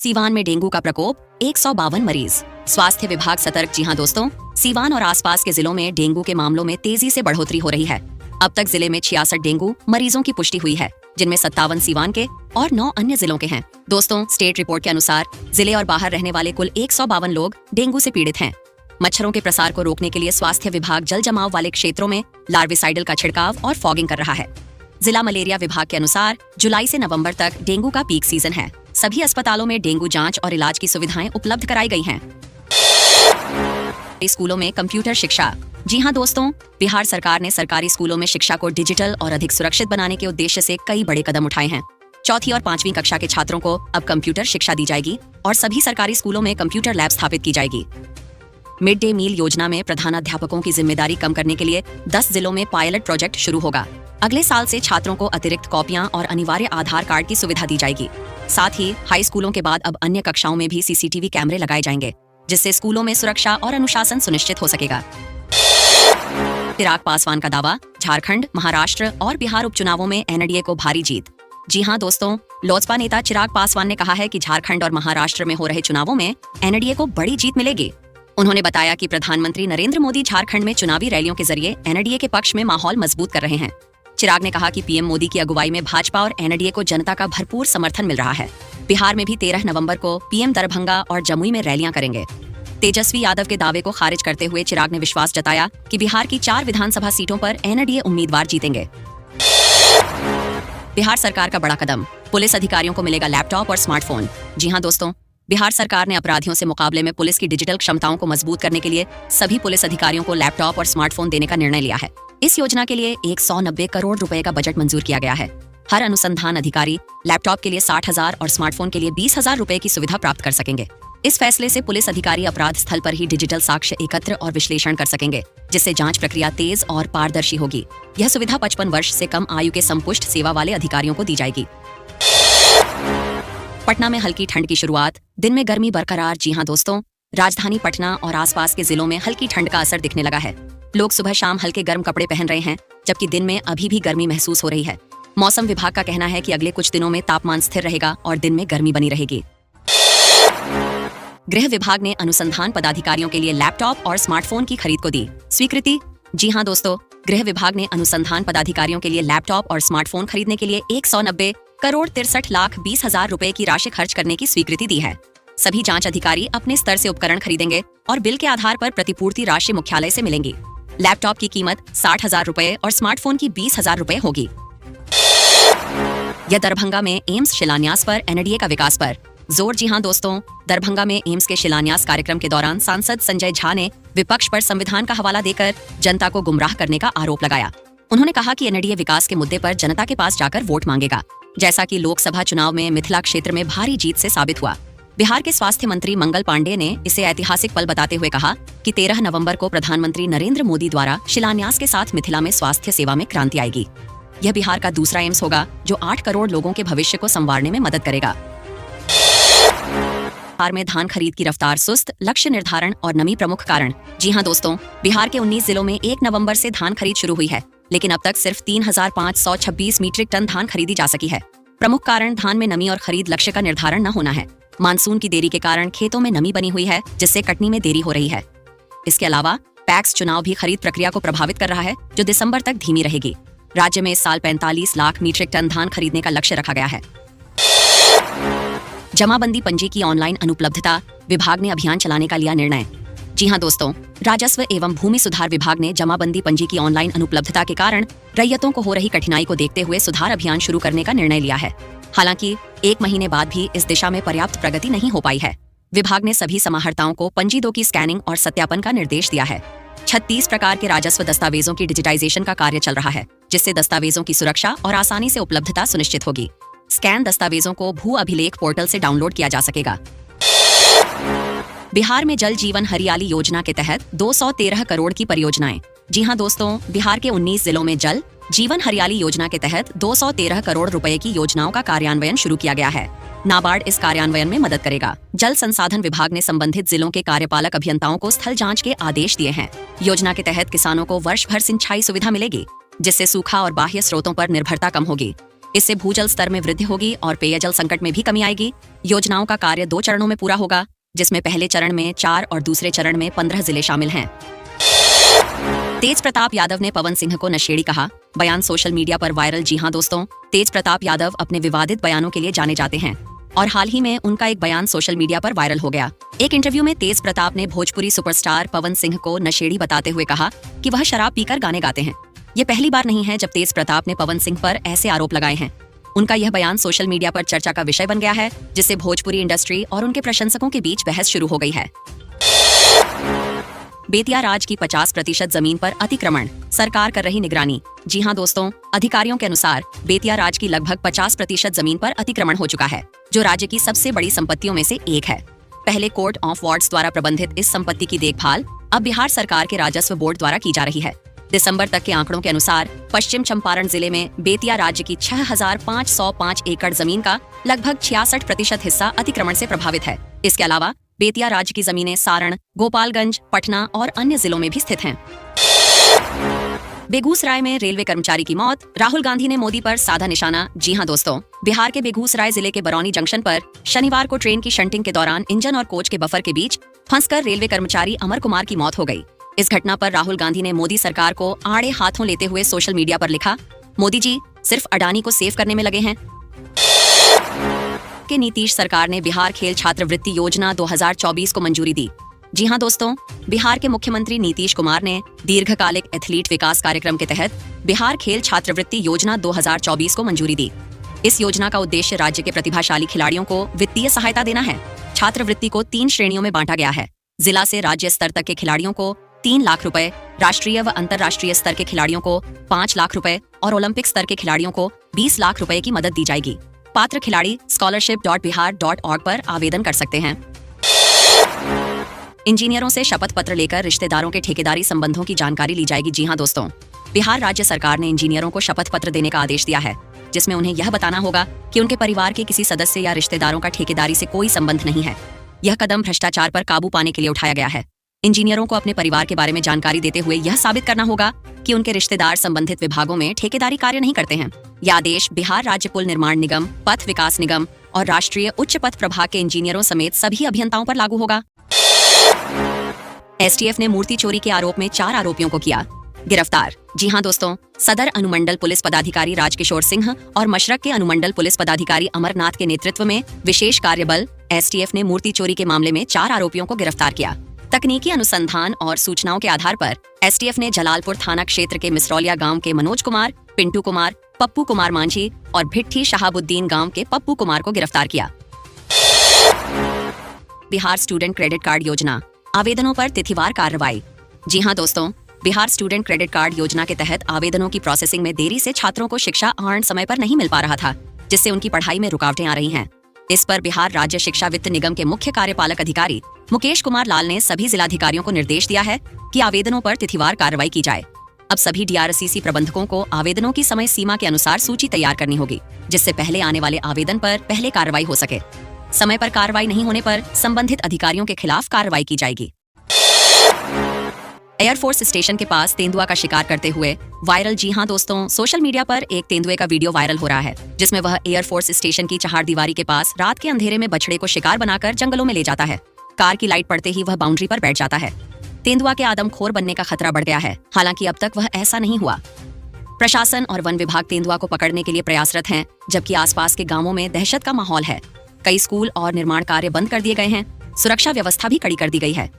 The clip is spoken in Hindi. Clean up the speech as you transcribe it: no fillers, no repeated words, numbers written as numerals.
सीवान में डेंगू का प्रकोप, 152 मरीज। स्वास्थ्य विभाग सतर्क। जी हां दोस्तों, सीवान और आसपास के जिलों में डेंगू के मामलों में तेजी से बढ़ोतरी हो रही है। अब तक जिले में 66 डेंगू मरीजों की पुष्टि हुई है, जिनमें 57 सीवान के और 9 अन्य जिलों के हैं। दोस्तों, स्टेट रिपोर्ट के अनुसार जिले और बाहर रहने वाले कुल 152 लोग डेंगू से पीड़ित हैं। मच्छरों के प्रसार को रोकने के लिए स्वास्थ्य विभाग जल जमाव वाले क्षेत्रों में लार्विसाइडल का छिड़काव और फॉगिंग कर रहा है। जिला मलेरिया विभाग के अनुसार जुलाई से नवंबर तक डेंगू का पीक सीजन है। सभी अस्पतालों में डेंगू जांच और इलाज की सुविधाएं उपलब्ध कराई गई हैं। स्कूलों में कंप्यूटर शिक्षा। जी हां दोस्तों, बिहार सरकार ने सरकारी स्कूलों में शिक्षा को डिजिटल और अधिक सुरक्षित बनाने के उद्देश्य से कई बड़े कदम उठाए हैं। चौथी और 5वीं कक्षा के छात्रों को अब कंप्यूटर शिक्षा दी जाएगी और सभी सरकारी स्कूलों में कंप्यूटर लैब स्थापित की जाएगी। मिड डे मील योजना में प्रधानाध्यापकों की जिम्मेदारी कम करने के लिए 10 जिलों में पायलट प्रोजेक्ट शुरू होगा। अगले साल से छात्रों को अतिरिक्त कॉपियां और अनिवार्य आधार कार्ड की सुविधा दी जाएगी। साथ ही हाई स्कूलों के बाद अब अन्य कक्षाओं में भी सीसीटीवी कैमरे लगाए जाएंगे, जिससे स्कूलों में सुरक्षा और अनुशासन सुनिश्चित हो सकेगा। चिराग पासवान का दावा, झारखंड, महाराष्ट्र और बिहार उपचुनावों में एनडीए को भारी जीत। जी हां दोस्तों, लोजपा नेता चिराग पासवान ने कहा है कि झारखंड और महाराष्ट्र में हो रहे चुनावों में एनडीए को बड़ी जीत मिलेगी। उन्होंने बताया कि प्रधानमंत्री नरेंद्र मोदी झारखंड में चुनावी रैलियों के जरिए एनडीए के पक्ष में माहौल मजबूत कर रहे हैं। चिराग ने कहा कि पीएम मोदी की अगुवाई में भाजपा और एनडीए को जनता का भरपूर समर्थन मिल रहा है। बिहार में भी 13 नवंबर को पीएम दरभंगा और जमुई में रैलियां करेंगे। तेजस्वी यादव के दावे को खारिज करते हुए चिराग ने विश्वास जताया कि बिहार की 4 विधानसभा सीटों पर एनडीए उम्मीदवार जीतेंगे। बिहार सरकार का बड़ा कदम, पुलिस अधिकारियों को मिलेगा लैपटॉप और स्मार्टफोन। जी हां दोस्तों, बिहार सरकार ने अपराधियों से मुकाबले में पुलिस की डिजिटल क्षमताओं को मजबूत करने के लिए सभी पुलिस अधिकारियों को लैपटॉप और स्मार्टफोन देने का निर्णय लिया है। इस योजना के लिए 190 करोड़ रुपए का बजट मंजूर किया गया है। हर अनुसंधान अधिकारी लैपटॉप के लिए 60,000 और स्मार्टफोन के लिए 20,000 रुपए की सुविधा प्राप्त कर सकेंगे। इस फैसले से पुलिस अधिकारी अपराध स्थल पर ही डिजिटल साक्ष्य एकत्र और विश्लेषण कर सकेंगे, जिससे जांच प्रक्रिया तेज और पारदर्शी होगी। यह सुविधा 55 वर्ष से कम आयु के संपुष्ट सेवा वाले अधिकारियों को दी जाएगी। पटना में हल्की ठंड की शुरुआत, दिन में गर्मी बरकरार। जी हां दोस्तों, राजधानी पटना और आसपास के जिलों में हल्की ठंड का असर दिखने लगा है। लोग सुबह शाम हल्के गर्म कपड़े पहन रहे हैं, जबकि दिन में अभी भी गर्मी महसूस हो रही है। मौसम विभाग का कहना है कि अगले कुछ दिनों में तापमान स्थिर रहेगा और दिन में गर्मी बनी रहेगी। गृह विभाग ने अनुसंधान पदाधिकारियों के लिए लैपटॉप और स्मार्टफोन की खरीद को दी स्वीकृति। जी हां दोस्तों, गृह विभाग ने अनुसंधान पदाधिकारियों के लिए लैपटॉप और स्मार्टफोन खरीदने के लिए 190 करोड़ 63 लाख 20 हजार रुपए की राशि खर्च करने की स्वीकृति दी है। सभी जांच अधिकारी अपने स्तर से उपकरण खरीदेंगे और बिल के आधार पर प्रतिपूर्ति राशि मुख्यालय से मिलेंगी। लैपटॉप की कीमत 60,000 रुपए और स्मार्टफोन की 20,000 रुपए होगी। यह दरभंगा में एम्स शिलान्यास पर एनडीए का विकास पर जोर। जी हां दोस्तों, दरभंगा में एम्स के शिलान्यास कार्यक्रम के दौरान सांसद संजय झा ने विपक्ष पर संविधान का हवाला देकर जनता को गुमराह करने का आरोप लगाया। उन्होंने कहा कि एनडीए विकास के मुद्दे पर जनता के पास जाकर वोट मांगेगा, जैसा कि लोकसभा चुनाव में मिथिला क्षेत्र में भारी जीत से साबित हुआ। बिहार के स्वास्थ्य मंत्री मंगल पांडेय ने इसे ऐतिहासिक पल बताते हुए कहा कि 13 नवंबर को प्रधानमंत्री नरेंद्र मोदी द्वारा शिलान्यास के साथ मिथिला में स्वास्थ्य सेवा में क्रांति आएगी। यह बिहार का दूसरा एम्स होगा जो 8 करोड़ लोगों के भविष्य को संवारने में मदद करेगा। बिहार में धान खरीद की रफ्तार सुस्त, लक्ष्य निर्धारण और नमी प्रमुख कारण। जी हां दोस्तों, बिहार के 19 जिलों में 1 नवंबर से धान खरीद शुरू हुई है, लेकिन अब तक सिर्फ 3,526 मीट्रिक टन धान खरीदी जा सकी है। प्रमुख कारण धान में नमी और खरीद लक्ष्य का निर्धारण न होना है। मानसून की देरी के कारण खेतों में नमी बनी हुई है, जिससे कटनी में देरी हो रही है। इसके अलावा पैक्स चुनाव भी खरीद प्रक्रिया को प्रभावित कर रहा है, जो दिसंबर तक धीमी रहेगी। राज्य में इस साल 45 लाख मीट्रिक टन धान खरीदने का लक्ष्य रखा गया है। जमाबंदी पंजी की ऑनलाइन अनुपलब्धता, विभाग ने अभियान चलाने का लिया निर्णय। जी हां दोस्तों, राजस्व एवं भूमि सुधार विभाग ने जमाबंदी पंजी की ऑनलाइन अनुपलब्धता के कारण रैयतों को हो रही कठिनाई को देखते हुए सुधार अभियान शुरू करने का निर्णय लिया है। हालांकि 1 महीने बाद भी इस दिशा में पर्याप्त प्रगति नहीं हो पाई है। विभाग ने सभी समाहर्ताओं को पंजी 2 की स्कैनिंग और सत्यापन का निर्देश दिया है। 36 प्रकार के राजस्व दस्तावेजों की डिजिटाइजेशन का कार्य चल रहा है, जिससे दस्तावेजों की सुरक्षा और आसानी से उपलब्धता सुनिश्चित होगी। स्कैन दस्तावेजों को भू अभिलेख पोर्टल से डाउनलोड किया जा सकेगा। बिहार में जल जीवन हरियाली योजना के तहत 213 करोड़ की परियोजनाएं। जी हां दोस्तों, बिहार के 19 जिलों में जल जीवन हरियाली योजना के तहत 213 करोड़ रुपए की योजनाओं का कार्यान्वयन शुरू किया गया है। नाबार्ड इस कार्यान्वयन में मदद करेगा। जल संसाधन विभाग ने संबंधित जिलों के कार्यपालक अभियंताओं को स्थल जांच के आदेश दिए हैं। योजना के तहत किसानों को वर्ष भर सिंचाई सुविधा मिलेगी, जिससे सूखा और बाह्य स्रोतों पर निर्भरता कम होगी। इससे भूजल स्तर में वृद्धि होगी और पेयजल संकट में भी कमी आएगी। योजनाओं का कार्य 2 चरणों में पूरा होगा, जिसमें पहले चरण में 4 और दूसरे चरण में 15 जिले शामिल हैं। तेज प्रताप यादव ने पवन सिंह को नशेड़ी कहा, बयान सोशल मीडिया पर वायरल। जी हां दोस्तों, तेज प्रताप यादव अपने विवादित बयानों के लिए जाने जाते हैं और हाल ही में उनका एक बयान सोशल मीडिया पर वायरल हो गया। एक इंटरव्यू में तेज प्रताप ने भोजपुरी सुपरस्टार पवन सिंह को नशेड़ी बताते हुए कहा कि वह शराब पीकर गाने गाते हैं। ये पहली बार नहीं है जब तेज प्रताप ने पवन सिंह पर ऐसे आरोप लगाए हैं। उनका यह बयान सोशल मीडिया पर चर्चा का विषय बन गया है, जिससे भोजपुरी इंडस्ट्री और उनके प्रशंसकों के बीच बहस शुरू हो गई है। बेतिया राज की 50% जमीन पर अतिक्रमण, सरकार कर रही निगरानी। जी हां दोस्तों, अधिकारियों के अनुसार बेतिया राज की लगभग 50% जमीन पर अतिक्रमण हो चुका है, जो राज्य की सबसे बड़ी संपत्तियों में से एक है। पहले कोर्ट ऑफ वार्ड्स द्वारा प्रबंधित इस संपत्ति की देखभाल अब बिहार सरकार के राजस्व बोर्ड द्वारा की जा रही है। दिसंबर तक के आंकड़ों के अनुसार पश्चिम चंपारण जिले में बेतिया राज्य की 6505 एकड़ जमीन का लगभग 66% हिस्सा अतिक्रमण से प्रभावित है। इसके अलावा बेतिया राज्य की जमीनें सारण, गोपालगंज, पटना और अन्य जिलों में भी स्थित हैं। बेगूसराय में रेलवे कर्मचारी की मौत, राहुल गांधी ने मोदी पर साधा निशाना। जी हां दोस्तों, बिहार के बेगूसराय जिले के बरौनी जंक्शन पर शनिवार को ट्रेन की शंटिंग के दौरान इंजन और कोच के बफर के बीच फंसकर रेलवे कर्मचारी अमर कुमार की मौत हो गई। इस घटना पर राहुल गांधी ने मोदी सरकार को आड़े हाथों लेते हुए सोशल मीडिया पर लिखा, मोदी जी सिर्फ अडानी को सेव करने में लगे हैं। कि नीतीश सरकार ने बिहार खेल छात्रवृत्ति योजना 2024 को मंजूरी दी। जी हां दोस्तों, बिहार के मुख्यमंत्री नीतीश कुमार ने दीर्घकालिक एथलीट विकास कार्यक्रम के तहत बिहार खेल छात्रवृत्ति योजना 2024 को मंजूरी दी। इस योजना का उद्देश्य राज्य के प्रतिभाशाली खिलाड़ियों को वित्तीय सहायता देना है। छात्रवृत्ति को 3 श्रेणियों में बांटा गया है। जिला से राज्य स्तर तक के खिलाड़ियों को 3 लाख रुपए, राष्ट्रीय व अंतर्राष्ट्रीय स्तर के खिलाड़ियों को 5 लाख रुपए और ओलंपिक स्तर के खिलाड़ियों को 20 लाख रुपए की मदद दी जाएगी। पात्र खिलाड़ी scholarship.bihar.org पर आवेदन कर सकते हैं। इंजीनियरों से शपथ पत्र लेकर रिश्तेदारों के ठेकेदारी संबंधों की जानकारी ली जाएगी। जी हां दोस्तों, बिहार राज्य सरकार ने इंजीनियरों को शपथ पत्र देने का आदेश दिया है, जिसमें उन्हें यह बताना होगा कि उनके परिवार के किसी सदस्य या रिश्तेदारों का ठेकेदारी से कोई संबंध नहीं है। यह कदम भ्रष्टाचार पर काबू पाने के लिए उठाया गया है। इंजीनियरों को अपने परिवार के बारे में जानकारी देते हुए यह साबित करना होगा कि उनके रिश्तेदार संबंधित विभागों में ठेकेदारी कार्य नहीं करते हैं। यह आदेश बिहार राज्य पुल निर्माण निगम, पथ विकास निगम और राष्ट्रीय उच्च पथ प्रभाग के इंजीनियरों समेत सभी अभियंताओं पर लागू होगा। एसटीएफ ने मूर्ति चोरी के आरोप में 4 आरोपियों को किया गिरफ्तार। जी हां दोस्तों, सदर अनुमंडल पुलिस पदाधिकारी राजकिशोर सिंह और मशरक के अनुमंडल पुलिस पदाधिकारी अमरनाथ के नेतृत्व में विशेष कार्यबल एसटीएफ ने मूर्ति चोरी के मामले में 4 आरोपियों को गिरफ्तार किया। तकनीकी अनुसंधान और सूचनाओं के आधार पर एसटीएफ ने जलालपुर थाना क्षेत्र के मिसरौलिया गांव के मनोज कुमार, पिंटू कुमार, पप्पू कुमार मांझी और भिट्ठी शहाबुद्दीन गांव के पप्पू कुमार को गिरफ्तार किया। बिहार स्टूडेंट क्रेडिट कार्ड योजना, आवेदनों पर तिथिवार कार्रवाई। जी हां दोस्तों, बिहार स्टूडेंट क्रेडिट कार्ड योजना के तहत आवेदनों की प्रोसेसिंग में देरी से छात्रों को शिक्षा आहरण समय पर नहीं मिल पा रहा था, जिससे उनकी पढ़ाई में रुकावटें आ रही हैं। इस पर बिहार राज्य शिक्षा वित्त निगम के मुख्य कार्यपालक अधिकारी मुकेश कुमार लाल ने सभी जिलाधिकारियों को निर्देश दिया है कि आवेदनों पर तिथिवार कार्रवाई की जाए। अब सभी डीआरसीसी प्रबंधकों को आवेदनों की समय सीमा के अनुसार सूची तैयार करनी होगी, जिससे पहले आने वाले आवेदन पर पहले कार्रवाई हो सके। समय पर कार्रवाई नहीं होने पर संबंधित अधिकारियों के खिलाफ कार्रवाई की जाएगी। एयरफोर्स स्टेशन के पास तेंदुआ का शिकार करते हुए वायरल। जी हां दोस्तों, सोशल मीडिया पर एक तेंदुए का वीडियो वायरल हो रहा है, जिसमें वह एयरफोर्स स्टेशन की चहारदीवारी के पास रात के अंधेरे में बछड़े को शिकार बनाकर जंगलों में ले जाता है। कार की लाइट पड़ते ही वह बाउंड्री पर बैठ जाता है। तेंदुआ के आदमखोर बनने का खतरा बढ़ गया है, हालांकि अब तक वह ऐसा नहीं हुआ। प्रशासन और वन विभाग तेंदुआ को पकड़ने के लिए प्रयासरत हैं, जबकि आसपास के गांवों में दहशत का माहौल है। कई स्कूल और निर्माण कार्य बंद कर दिए गए हैं। सुरक्षा व्यवस्था भी कड़ी कर दी गई है।